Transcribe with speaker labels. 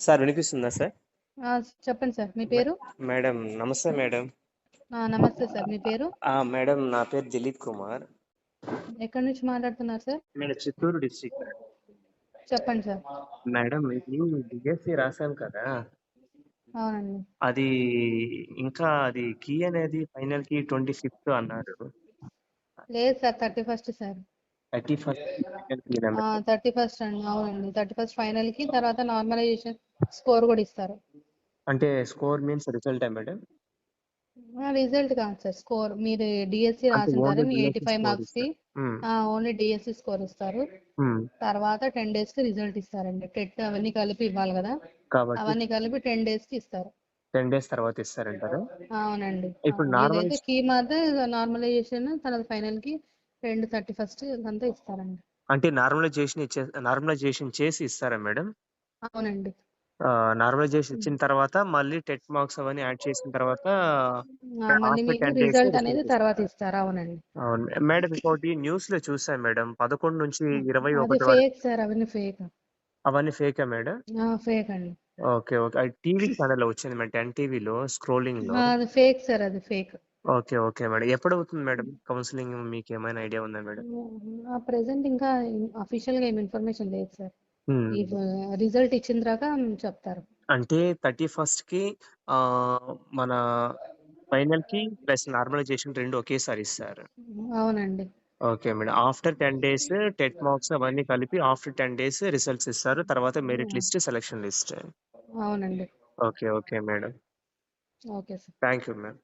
Speaker 1: Sir వినిపిస్తుందా sir?
Speaker 2: చెప్పండి sir. మీ పేరు?
Speaker 1: మేడం నమస్తే మేడం.
Speaker 2: నమస్తే సార్. మీ పేరు?
Speaker 1: మేడం నా పేరు దిలీప్ కుమార్.
Speaker 2: ఎక్కడి నుంచి మాట్లాడుతున్నారు సార్?
Speaker 1: Madam Chittoor district.
Speaker 2: చెప్పండి సార్.
Speaker 1: మేడం ఇది డిఎస్సి రాశాను కదా,
Speaker 2: అవునండి.
Speaker 1: అది ఇంకా అది కీ అనేది ఫైనల్ కి 25th అన్నారు.
Speaker 2: లేదు sir, 31st sir.
Speaker 1: 31st final key
Speaker 2: 31st అండి. అవునండి, 31st ఫైనల్ కి, తర్వాత నార్మలైజేషన్ స్కోర్ కూడా ఇస్తారు.
Speaker 1: అంటే score means result madam?
Speaker 2: Result కాదు సార్, స్కోర్. మీరు డిఎస్సి
Speaker 1: అంటే
Speaker 2: రాసింటారు,
Speaker 1: ఓన్లీ
Speaker 2: మీ
Speaker 1: డిఎస్సి
Speaker 2: 85
Speaker 1: స్కోర్
Speaker 2: మార్క్స్ కి
Speaker 1: ఇస్తారు.
Speaker 2: ఓన్లీ డిఎస్సి స్కోర్ ఇస్తారు. తర్వాత 10 days కి రిజల్ట్ ఇస్తారండి. టెట్ అవన్నీ కలిపి ఇవ్వాలి కదా,
Speaker 1: కాబట్టి
Speaker 2: అవన్నీ కలిపి 10 days కి ఇస్తారు.
Speaker 1: 10 days తర్వాత ఇస్తారంటారా?
Speaker 2: అవునండి.
Speaker 1: ఇప్పుడు నార్మల్
Speaker 2: ఇదైతే కీ మాత్రం నార్మలైజేషన్, తర్వాత ఫైనల్ కి 31st అంతా ఇస్తారండి.
Speaker 1: అంటే నార్మలైజేషన్ చేసి ఇస్తారా మేడం?
Speaker 2: అవునండి.
Speaker 1: నార్మలైజేషన్ ఇచ్చిన తర్వాత మళ్ళీ టెట్ మార్క్స్ అవన్నీ యాడ్ చేసిన తర్వాత
Speaker 2: మళ్ళీ
Speaker 1: ఆఫ్టర్
Speaker 2: మీకు
Speaker 1: 10 days
Speaker 2: రిజల్ట్ అనేది
Speaker 1: రిజల్ట్
Speaker 2: తర్వాత
Speaker 1: ఇస్తారు.
Speaker 2: ఇస్తారు. అవునండి.
Speaker 1: అవును మేడం. ఇంకోటి న్యూస్ లో చూసాను మేడం, 11 నుంచి
Speaker 2: అది
Speaker 1: 21 వరకు.
Speaker 2: ఫేక్ సార్, అవన్నీ ఫేక్.
Speaker 1: అవన్నీ ఫేకా మేడం?
Speaker 2: ఫేక్ అండి.
Speaker 1: Okay okay. అది టీవీ ఛానల్ లో వచ్చింది మేడం, 10 టీవీలో స్క్రోలింగ్ లో.
Speaker 2: అది ఫేక్ సార్, అది ఫేక్.
Speaker 1: Okay okay madam. ఎప్పుడు అవుతుంది మేడం కౌన్సిలింగ్? మీకు ఏమైనా ఐడియా ఉందా మేడం?
Speaker 2: ప్రెసెంట్ ఇంకా అఫీషియల్ గా ఏం ఇన్ఫర్మేషన్ లేదు సార్.
Speaker 1: Hmm.
Speaker 2: ఈ రిజల్ట్ ఇచ్చిన తర్వాత చెప్తారు.
Speaker 1: అంటే 31st కి మన ఫైనల్ కి ప్లస్ నార్మలైజేషన్ రెండు ఒకేసారి ఇస్తారు.
Speaker 2: అవునండి.
Speaker 1: Okay madam. After 10 days TET marks అవన్నీ కలిపి ఆఫ్టర్ 10 days రిజల్ట్స్ ఇస్తారు. తర్వాత మెరిట్ లిస్ట్, సెలక్షన్ లిస్ట్.
Speaker 2: అవునండి.
Speaker 1: Okay okay madam.
Speaker 2: Okay sir.
Speaker 1: Thank you madam.